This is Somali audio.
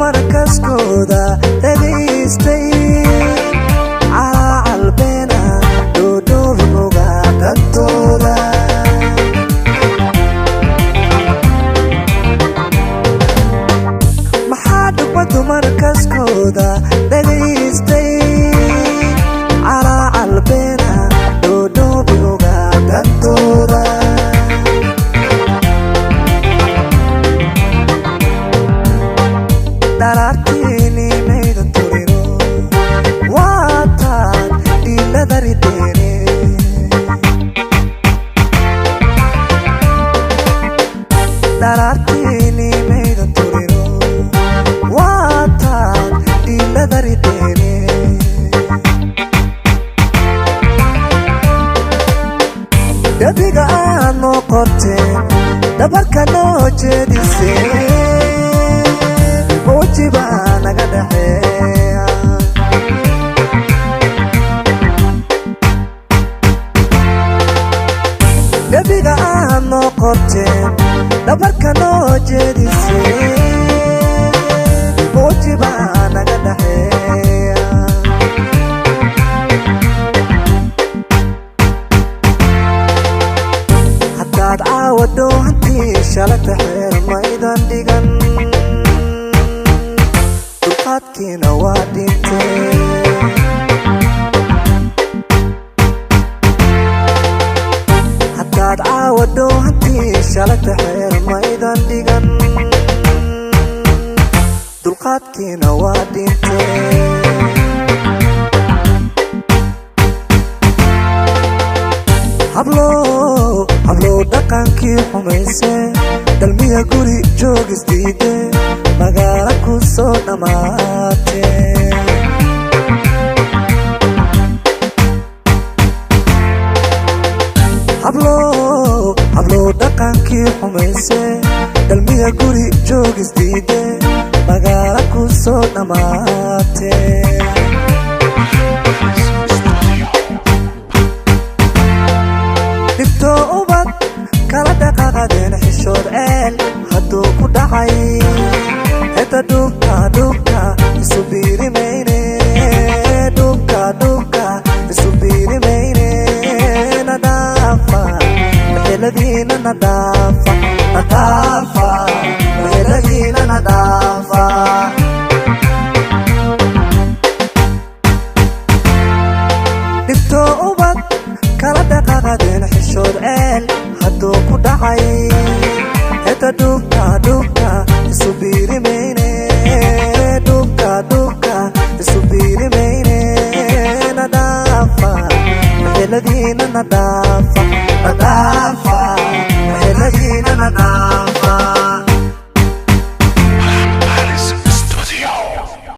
markaskooda dhageystay calaalbeena dhoodhoobigoga dantooda maxaa dhugmadu markaskooda dhageystay calaalbeena dhoodhoobigoga dantooda darartini maydan turino waataan dhiiladaridene darartini maydan turino waataan dhiiladaridene dhabiga aad noo qorteen dhabarka noo jeediseen موجبة نقدحيا نبيغا آنو قرتين نبركا نو جديسين موجبة نقدحيا حتى تعاودو هنتي شالك حير مايدان ديغن كينا وادينتي حتى تعاودو هنتي شالك حير مايدان ديغن دلقات كينا وادينتي hablo dhaqankii xumayse dalmiya guri joogis diide magaala ku soo dhamaatee hablo dhaqankii xumayse dalmiya guri joogis diide magaala ku soo dhamaatee dhibto ubad kala dhaqaaqadeen xishood ceel hadduu ku dhacay heta dhubka isu biirimayne dhubka isu biirimayne nadaafa meheladiina nadaafa meheladiina nadaafa dhibto ubad kala dhaqaaqadeen xishood ceel hadduu ku dhacay heta dhubka isu biirimayne dhubka isu biirimayne nadaafa meheladiina nadaafa